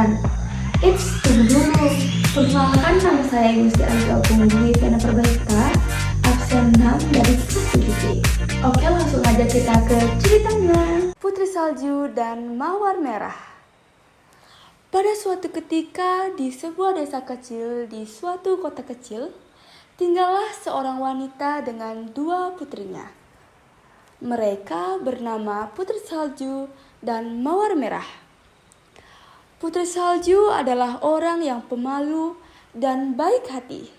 kegiatan. Tunggu dulu. Perkenalkan, nama saya Gusti Angga Punggi Vena Perbaika, absen 6 dari kelas 7B. Oke, langsung aja kita ke ceritanya. Putri Salju dan Mawar Merah. Pada suatu ketika di sebuah desa kecil di suatu kota kecil, tinggallah seorang wanita dengan 2 putrinya. Mereka bernama Putri Salju dan Mawar Merah. Putri Salju adalah orang yang pemalu dan baik hati.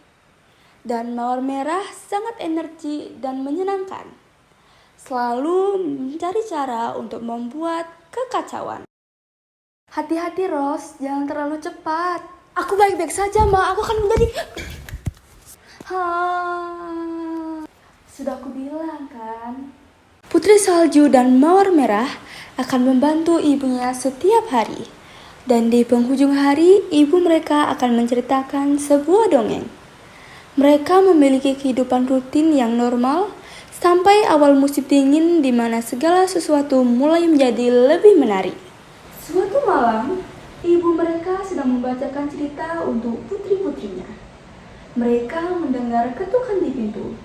Dan Mawar Merah sangat energi dan menyenangkan. Selalu mencari cara untuk membuat kekacauan. Hati-hati Ros, jangan terlalu cepat. Aku baik-baik saja, Ma. Aku akan menjadi... Sudah aku bilang kan. Putri Salju dan Mawar Merah akan membantu ibunya setiap hari. Dan di penghujung hari, ibu mereka akan menceritakan sebuah dongeng. Mereka memiliki kehidupan rutin yang normal sampai awal musim dingin di mana segala sesuatu mulai menjadi lebih menarik. Suatu malam, ibu mereka sedang membacakan cerita untuk putri-putrinya. Mereka mendengar ketukan di pintu.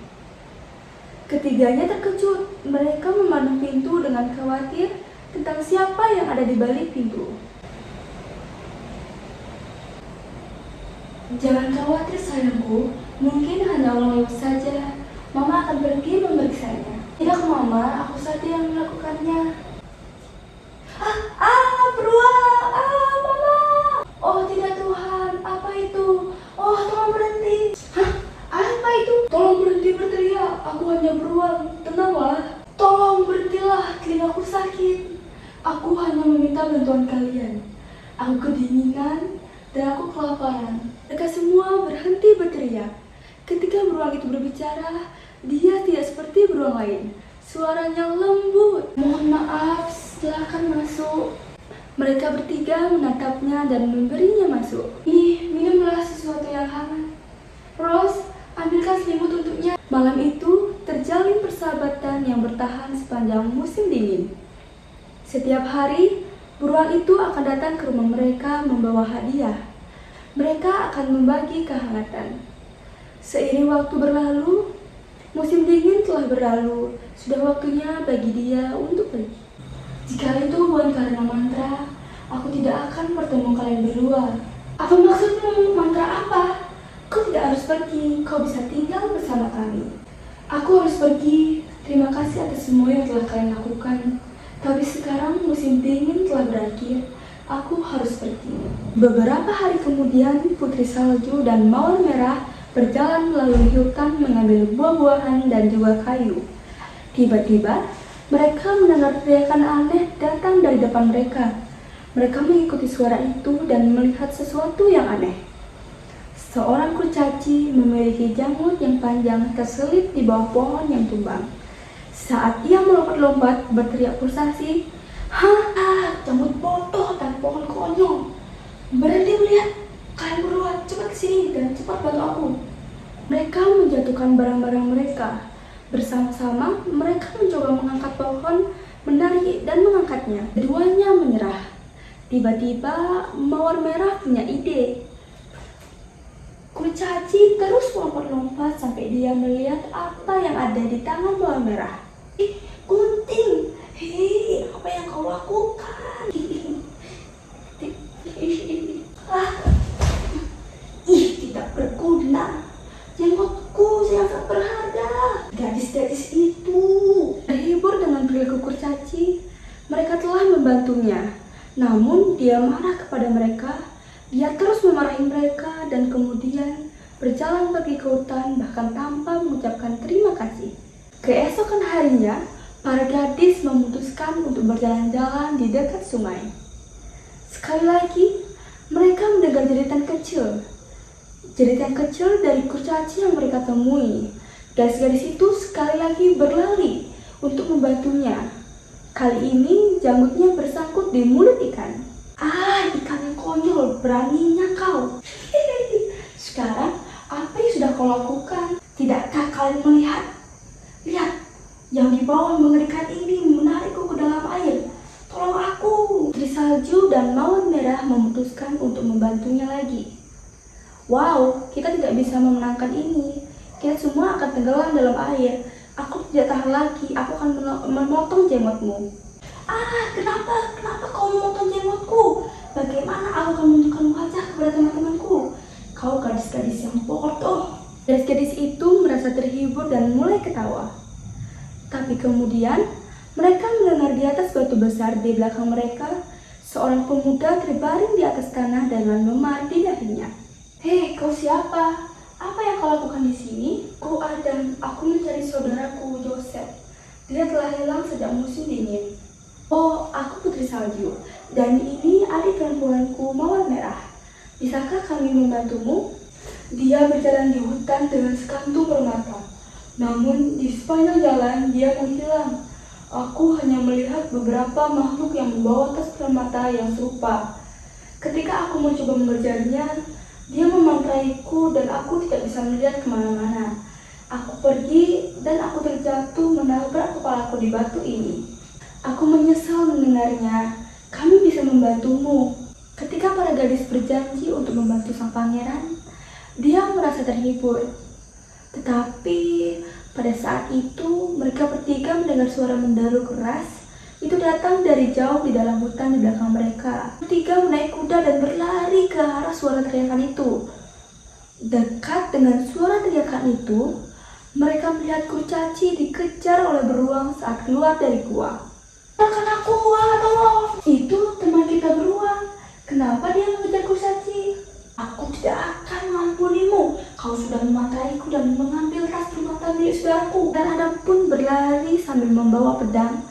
Ketiganya terkejut. Mereka memandang pintu dengan khawatir tentang siapa yang ada di balik pintu. Jangan khawatir sayangku, mungkin hanya orang lewat saja. Mama akan pergi memeriksanya. Tidak Mama, aku saja yang melakukannya. Beruang! Mama! Oh tidak Tuhan, apa itu? Oh tolong berhenti. Apa itu? Tolong berhenti berteriak, aku hanya beruang. Tenanglah. Tolong berhentilah, telingaku sakit. Aku hanya meminta bantuan kalian. Aku kedinginan dan aku kelaparan. Mereka semua berhenti berteriak. Ketika beruang itu berbicara, dia tidak seperti beruang lain. Suaranya lembut. Mohon maaf, silakan masuk. Mereka bertiga menatapnya dan memberinya masuk. Minumlah sesuatu yang hangat. Rose, ambilkan selimut untuknya. Malam itu terjalin persahabatan yang bertahan sepanjang musim dingin. Setiap hari, beruang itu akan datang ke rumah mereka membawa hadiah. Mereka akan membagi kehangatan. Seiring waktu berlalu, musim dingin telah berlalu. Sudah waktunya bagi dia untuk pergi. Jika itu bukan karena mantra, aku tidak akan bertemu kalian berdua. Apa maksudmu? Mantra apa? Kau tidak harus pergi, kau bisa tinggal bersama kami. Aku harus pergi, terima kasih atas semua yang telah kalian lakukan. Tapi sekarang musim dingin telah berakhir. Aku harus pergi. Beberapa hari kemudian, Putri Salju dan Mawar Merah berjalan melalui hutan mengambil buah-buahan dan juga kayu. Tiba-tiba, mereka mendengar teriakan aneh datang dari depan mereka. Mereka mengikuti suara itu dan melihat sesuatu yang aneh. Seorang kurcaci memiliki janggut yang panjang terselip di bawah pohon yang tumbang. Saat ia melompat-lompat berteriak frustasi, janggut bodoh dan pohon konyol. Berhenti melihat, kalian berdua cepat kesini dan cepat bantu aku. Mereka menjatuhkan barang-barang mereka. Bersama-sama mereka mencoba mengangkat pohon, menarik dan mengangkatnya. Keduanya menyerah. Tiba-tiba Mawar Merah punya ide. Kurcaci terus lompat-lompat sampai dia melihat apa yang ada di tangan Mawar Merah. Gunting! Apa yang kau lakukan? Tidak berguna. Jenggotku yang sangat berharga. Gadis-gadis itu terhibur dengan perilaku kurcaci. Mereka telah membantunya. Namun dia marah kepada mereka. Dia terus memarahi mereka dan kemudian berjalan pergi ke hutan bahkan tanpa mengucapkan terima kasih. Keesokan harinya, para gadis memutuskan untuk berjalan-jalan di dekat sungai. Sekali lagi, mereka mendengar jeritan kecil. Jeritan kecil dari kurcaci yang mereka temui. Gadis-gadis itu sekali lagi berlari untuk membantunya. Kali ini janggutnya bersangkut di mulut ikan. Ikan yang konyol, beraninya kau. Sekarang, apa yang sudah kau lakukan? Tidakkah kalian melihat? Lihat, yang di bawah mengerikan ini menarikku ke dalam air. Tolong aku. Putri Salju dan Mawar Merah memutuskan untuk membantunya lagi. Wow, kita tidak bisa memenangkan ini. Kita semua akan tenggelam dalam air. Aku tidak tahan lagi, aku akan memotong jenggotmu. Ah, kenapa kau memotong jenggotku? Bagaimana aku akan menunjukkan wajah kepada teman-temanku? Kau gadis-gadis yang bodoh. Gadis-gadis itu merasa terhibur dan mulai ketawa. Tapi kemudian, mereka mendengar di atas batu besar di belakang mereka, seorang pemuda terbaring di atas tanah dengan memar di dahinya. Hei, kau siapa? Apa yang kau lakukan di sini? Aku Adam, aku mencari saudaraku Joseph. Dia telah hilang sejak musim dingin. Oh, aku Putri Salju, dan ini adik perempuanku Mawar Merah. Bisakah kami membantumu? Dia berjalan di hutan dengan sekantung permata. Namun di sepanjang jalan dia menghilang. Aku hanya melihat beberapa makhluk yang membawa tas permata yang serupa. Ketika aku mencoba mengejarnya, dia memantraiku dan aku tidak bisa melihat kemana-mana. Aku pergi dan aku terjatuh menabrak kepalaku di batu ini. Aku menyesal mendengarnya. Kami bisa membantumu. Ketika para gadis berjanji untuk membantu sang pangeran, dia merasa terhibur. Tetapi pada saat itu mereka bertiga mendengar suara menderu keras. Itu datang dari jauh di dalam hutan di belakang mereka. Bertiga menaik kuda dan berlari ke arah suara teriakan itu. Dekat dengan suara teriakan itu, mereka melihat kurcaci dikejar oleh beruang saat keluar dari gua. Tolongkan aku, tolong! Itu teman kita beruang. Kenapa dia mengejar kurcaci? Aku tidak akan mengampunimu. Kau sudah memantaiku dan mengambil tas permata milik saudaraku. Dan Adam pun berlari sambil membawa pedang.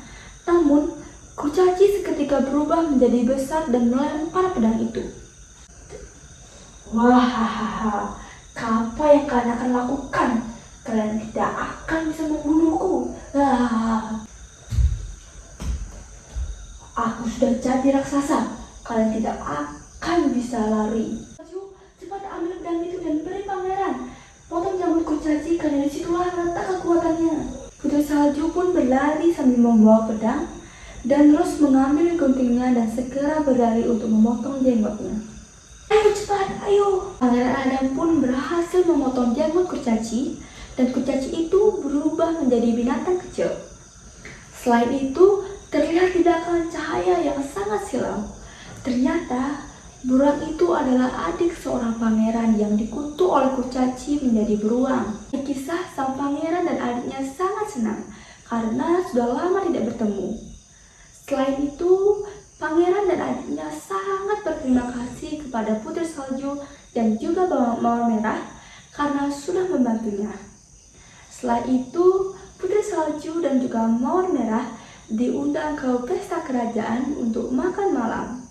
Namun, kurcaci seketika berubah menjadi besar dan melempar pedang itu. Wahahaha, apa yang kalian akan lakukan? Kalian tidak akan bisa membunuhku. Aku sudah jadi raksasa. Kalian tidak akan bisa lari. Cepat ambil pedang itu dan beri pangeran. Potong janggut kurcaci karena disitulah letak kekuatannya. Putri Salju pun berlari sambil membawa pedang dan terus mengambil guntingnya dan segera berlari untuk memotong jenggotnya. Ayo cepat, ayo! Pangeran Adam pun berhasil memotong janggut kurcaci dan kurcaci itu berubah menjadi binatang kecil. Selain itu, terlihat di belakang cahaya yang sangat silau. Ternyata beruang itu adalah adik seorang pangeran yang dikutuk oleh kurcaci menjadi beruang. Kisah sang pangeran dan adiknya sangat senang karena sudah lama tidak bertemu. Selain itu, pangeran dan adiknya sangat berterima kasih kepada Putri Salju dan juga Mawar Merah karena sudah membantunya. Selain itu, Putri Salju dan juga Mawar Merah diundang ke pesta kerajaan untuk makan malam.